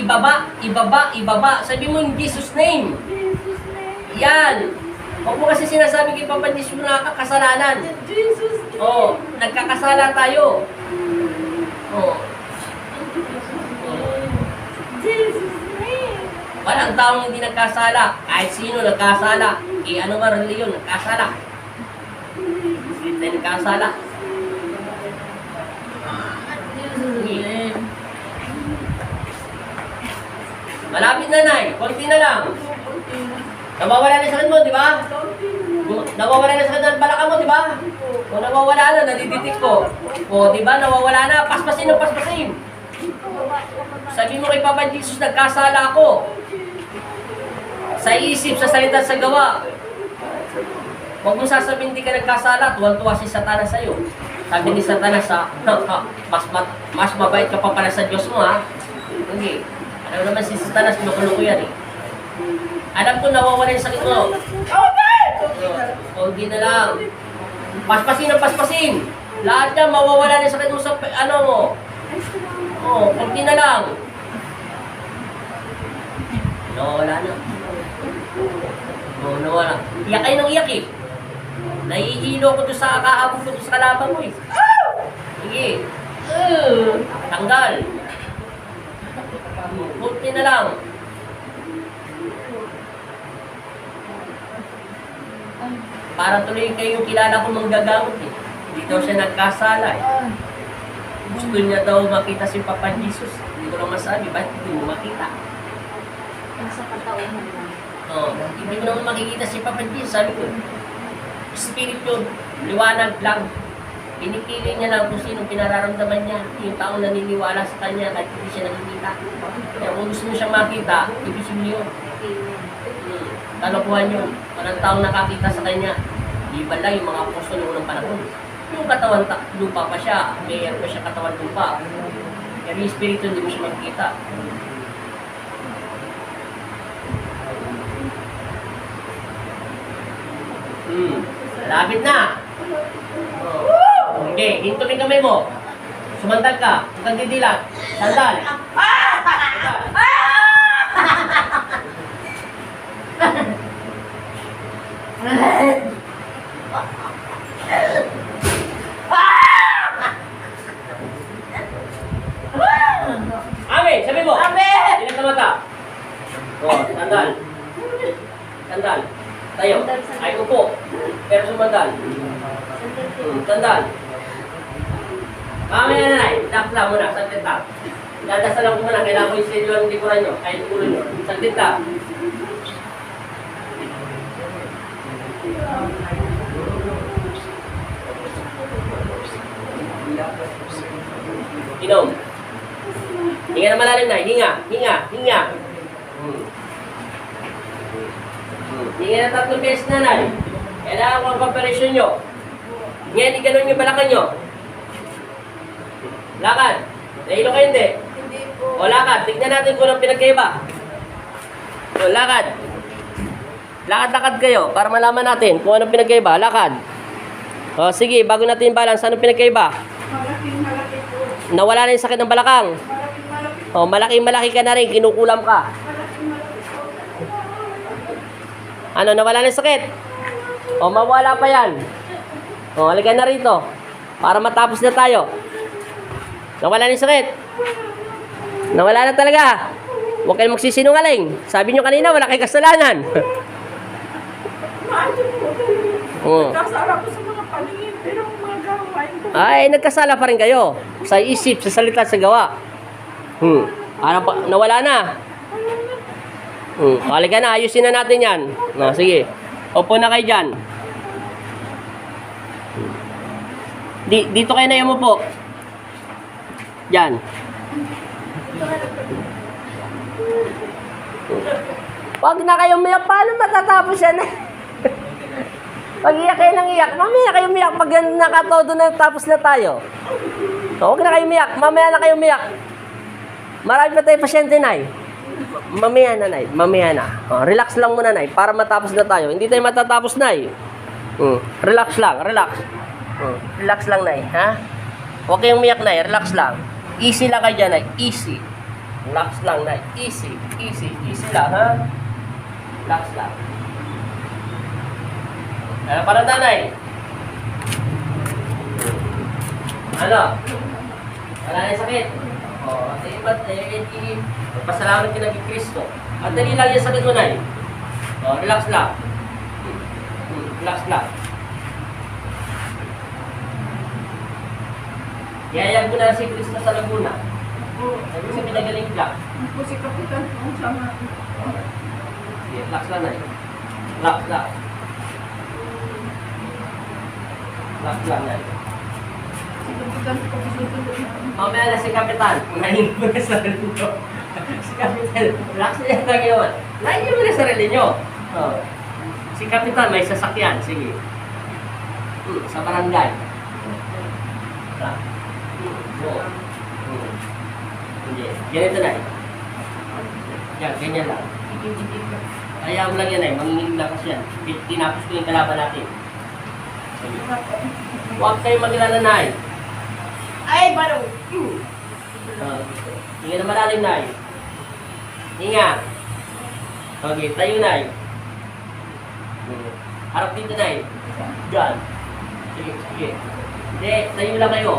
ibaba, ibaba, ibaba. Sabi mo in Jesus' name. Jesus name. Yan. Huwag mo kasi sinasabi kay Papa Jesus na kasalanan. Jesus name. Oh, nagkakasala tayo. Oh. Jesus name. Walang taong hindi nagkasala. Kahit sino nagkasala. Ano ba reliyon? Nagkasala. Hindi tayo nagkasala. Malapit na, Nay. Konti na lang. Nawawala na sakit mo, di ba? Nawawala na sakit ng balakang mo, di ba? O nawawala na, nadiditik ko. O, di ba? Nawawala na. Paspasin o paspasin. Sabi mo kay Papa Jesus, nagkasala ako. Sa isip, sa salita, sa gawa. Huwag mo sasabihin hindi ka nagkasala, tuwan-tuwa si Satanas sa'yo. Sabi ni Satanas, mas mabait ka pa pala sa Diyos mo, ha? Hindi. Alam naman si Satanas, kinukulong ko yan, eh. Alam ko, nawawala yung sakit mo. Hindi na lang. Paspasin ang paspasin. Lahat yan, mawawala na yung sakit mo sa, ano mo. Oh, konti na lang. Nawawala na. Oh, nawala. Iyak kayo ng iyak, eh. Nahihilo ko doon sa kahabog ko doon sa kalaban mo, eh. Sige. Tanggal. Kunti na lang. Para tuloy kayo yung kilala ko manggagamot, eh. Hindi daw siya nagkasala, eh. Gusto niya daw makita si Papa Jesus. Hindi ko lang masabi, ba't hindi mo makita? Sa katauhan lang. Oh, hindi mo naman makikita si Papa Jesus. Sabi ko, spirit yun, liwanag lang. Pinipili niya lang kung sino pinararamdaman niya. Yung taong naniniwala sa kanya kahit hindi siya nakikita. Kaya kung gusto mo siyang makita, ibig mo yun. Kalokohan yun. Walang taong nakakita sa kanya. Iba lang yung mga apostol ng unang panahon. Yung katawan lupa pa siya, mayor pa siya katawan lupa. Kaya yung espiritu hindi mo siya makikita. Lapit na. Oh. Okay, hinto yung kamay mo. Sumandal ka. Huwag kang didilat. Sandal. Amen. Sabi mo. Amen. Ilang ka mata. Oh, sandal. Sandal. Tayo. Ay, upo. Pero sumandal. Sandal. Mamaya na, Nay. Dakla muna. Saglit lang. Dadasalan ko muna. Kailangan ko yung schedule ang likuran nyo. Kahit ulo nyo. Saglit lang. Inom. Hinga na malalim, Nay. Hinga. Hinga. Hinga. Hinga na 3 beses na, Nay. Kailangan ko ang preparation nyo. Ngayon, iganon yung balakang nyo. Lakad. Nahilo kayo, hindi? Hindi po. O, lakad. Tignan natin kung anong pinagkaiba. O, lakad. Lakad-lakad kayo para malaman natin kung anong pinagkaiba. Lakad. O, sige. Bago natin balance, anong pinagkaiba? Malaking-malaki po. Nawala na yung sakit ng balakang. Malaking-malaki. O, malaking-malaki ka na rin. Kinukulam ka. Malaking-malaki po. Ano, nawala na yung sakit? O, mawala pa yan. O, halika na rito. Para matapos na tayo. Nawala na yung sakit. Nawala na talaga. Huwag kayong magsisinungaling. Sabi nyo kanina, wala kayong kasalanan. Maano po. Oo. Nagkasala ko sa mga paningin, pero ang mga gawain ko. Ay, nagkasala pa rin kayo. Sa isip, sa salita, sa gawa. Ano pa? Nawala na. Halika na, ayusin na natin yan. Sige. Upo na kayo dyan. Dito kayo na yung upo. Dyan. Wag na kayong umiyak. Paano matatapos yan? Pag iyak kayo ng iyak, mamaya kayo umiyak pag nakatodo na tapos na tayo. So, huwag na kayo umiyak. Mamaya na kayo umiyak. Marami pa tayo pasyente, Nay. Mamaya na, Nay. Mamaya na. Relax lang muna, Nay. Para matapos na tayo. Hindi tayo matatapos, Nay. Relax lang. Relax. Relax lang, Nay. Ha? Huwag kayong umiyak, Nay. Relax lang. Easy lang kayo dyan, Nay. Easy. Relax lang, Nay. Easy, easy, easy lang, ha? Relax lang. Ano para nanay? Ano? Wala na yung sakit. O, ba't magpasalamat ka na kay Kristo. At dali lang yung sakit mo, Nay. O, relax lang. Relax lang. Yayag mo na si Kristo sa Laguna. Sabi mo, pinagaling ka. Ano po si Kapitan kung sama. Sige, relax lang, Nay. Relax lang. Relax lang, Nay. Si Kapitan ko susunod na. Mamaya na si Kapitan. Unahin mo na sarili nyo. Si Kapitan, relax na yan lang yun. Unahin mo na sarili nyo. Oh. Si Kapitan, may sasakyan. Sige. Sa barangay. Relax. Oo. Hindi. Ganito na. Yan, ganyan lang. Kaya mo lang yan ay, manginginig lang kasi yan. Tinapos ko yung kalaban natin. Sige. Huwag kayo maglala na ay. Ay, baro! Hinga na malalim na ay. Hinga. Okay, tayo na ay. Harap dito na ay. Diyan. Sige, sige. Hindi, tayo lang kayo.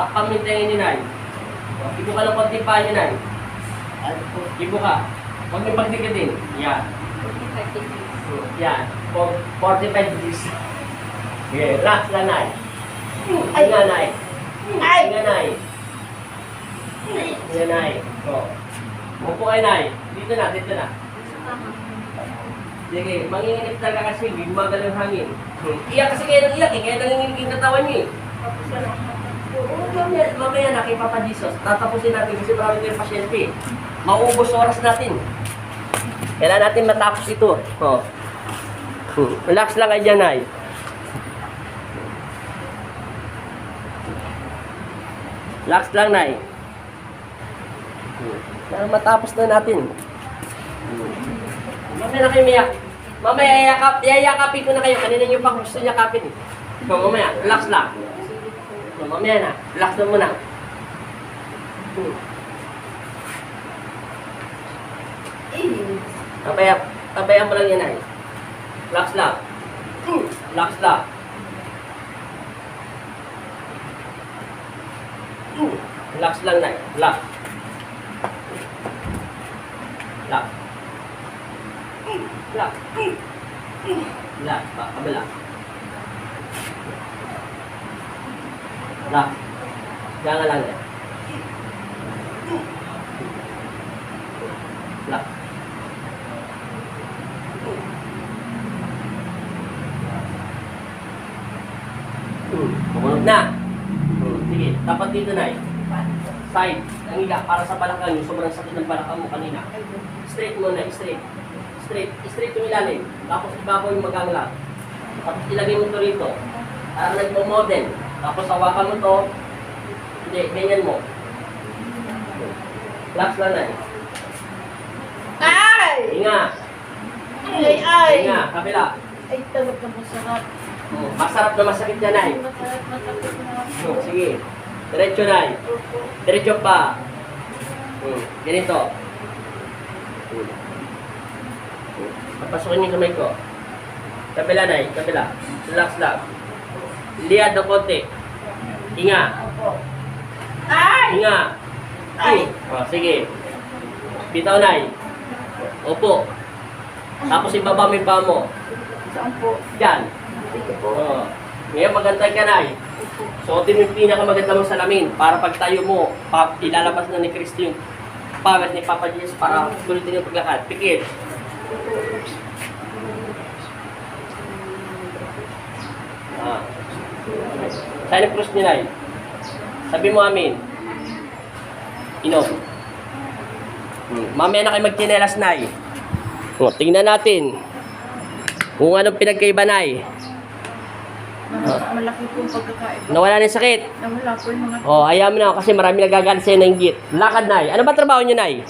Takpang yung tingin ni Nay. Ibo ka ng konti pa yun, Nay. Ibo ka. Huwag yung pagdikatin. Yan. Yan. 45 degrees. Okay, relax lang, Nay. Ay nga, Nay. Ay nga, Nay. Ay nga, Nay. O. Mupo kayo, Nay. Dito na, dito na. Sige, manginginig talaga kasi. Hindi magal yung hangin. Iyak kasi kayo ng iyak eh. Kaya nanginginig yung katawan niyo eh. Mamaya na kay Papa Jesus, tatapusin natin kasi marami tayong pasyente. Mauubos oras natin. Kailangan natin matapos ito. Oh. Relax lang kayo dyan, Nay. Relax lang, Nay. Para matapos na natin. Mamaya na kayo miyak. Mamaya yayakapin ko na kayo. Kanina nyo pa gusto yakapin. Mamaya, relax lang. Mamaya na, relax na muna. Tabayan mo lang yan ay. Relax lang. Relax lang. Relax lang na. Relax. Relax. Relax. Relax. Kabila. Relax. Diyan nga lang yan. Relax. Kumunod na. Sige, tapat dito na eh. Side. Ang higa para sa balakang yung sobrang sakit ng balakang mo kanina. Straight mo na, straight. Straight yung ilalim. Tapos ibabaw yung magang lang. Tapos ilagay mo ito rito. Parang nagmo-model. Tapos hawakan mo to. Hindi, ganyan mo. Relax lang na eh. Ay! Hinga. Ay! Hinga, kabila. Ay, tawag ka masarap. Masarap na masakit yan ay. Masarap na. Sige. Diretso na ay. Diretso pa. Ganito. Papasukin yung kamay ko. Kabila na ay, kabila. Relax lang. Liad na konti. Hinga. Ay! Hinga. Ay! Sige. Bitaw na ay. Opo. Tapos ibaba mo yung paa mo. Saan po? Yan. Ngayon magantay ka na eh. Suotin mo yung pinakamaganda mong salamin para pag tayo mo, ilalabas na ni Kristo yung pawet ni Papa Jesus para sulitin yung paglakad. Pikit. Sign of cross nila eh. Sabi mo amin. Inom. Mamaya na kayo magtinelas na eh. Tingnan natin kung anong pinagkaiba na eh. Malaki po yung pagkakain. Nawala na yung sakit. Nawala po yung mga... Ayaw mo na kasi marami nagagalit sa'yo ng git. Lakad, Nay. Ano ba trabaho nyo, Nay?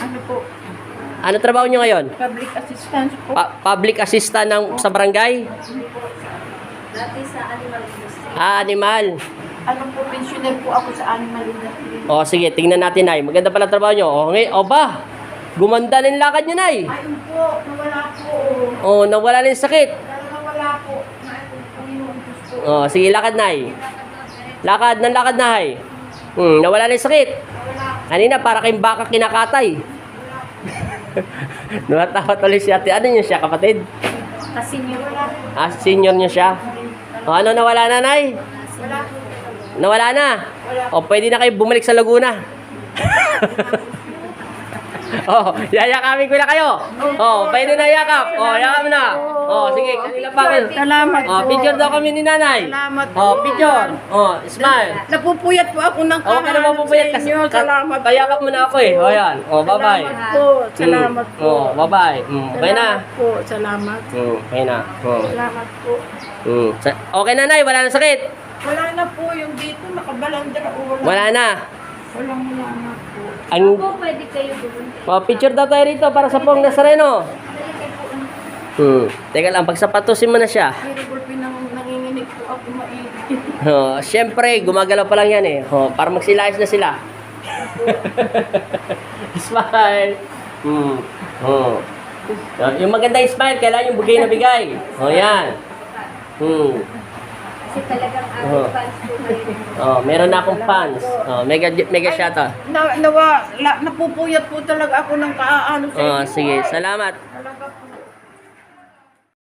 Ano po? Ano trabaho nyo ngayon? Public assistance po. Public assistant sa barangay? Dati sa animal industry. Animal. Ano po, pensioner po ako sa animal industry. O, sige, tingnan natin, Nay. Maganda pala trabaho nyo. O, ngayon, o ba? Gumanda na yung lakad nyo, Nay. Ayun po, nawala po. O, nawala na yung sakit. Nawala po. Panginoon Diyos po. O, sige, lakad, Nay. Lakad, Nay. Nawala na yung sakit. Kanina, para kayong baka kinakatay. Nawatawa tuloy si ate. Ano yun siya, kapatid? Kasi niyo wala po. Ah, senior niyo siya. O, ano, nawala na, Nay? Wala po. Nawala na. O, pwede na kayo bumalik sa Laguna. Oh, yayakapin ko na kayo. Oh, pwede na yakap. Oh, yakap na. Oh, sige, kanila pa kayo. Salamat Oh, po. picture daw kami ni nanay. Salamat po. Oh, picture. Oh, smile. Napupuyat po ako ng Oh, ka na mapupuyat kasi. Salamat po. Kayakap mo na ako eh. Oh, yan. Oh, bye-bye. Salamat po. Salamat po. Oh, bye-bye. Okay na. Salamat po. Salamat. Okay na. Oh. Salamat po. Okay na, Nay. Wala na sakit. Wala na po yung dito. Nakabalandra po. Wala na. Walang wala na po. Ang Pwede kayo doon. oh, picture daw tayo rito para sa pong Nazareno. Teka lang, pagsapatusin mo na siya. Hiribol nanginginig po ako maigi. Oh, syempre, gumagalaw pa lang yan eh. Oh, para magsilayas na sila. Smile. Oh. Yung magandang smile, kailangan yung bigay na bigay. Oh, yan. Kasi talagang Oh. fans ko kayo. Oh, meron na akong fans. Oh, mega shoutout. Napupuyat po talaga ako ng kaano sa Oh, inyo. sige, salamat.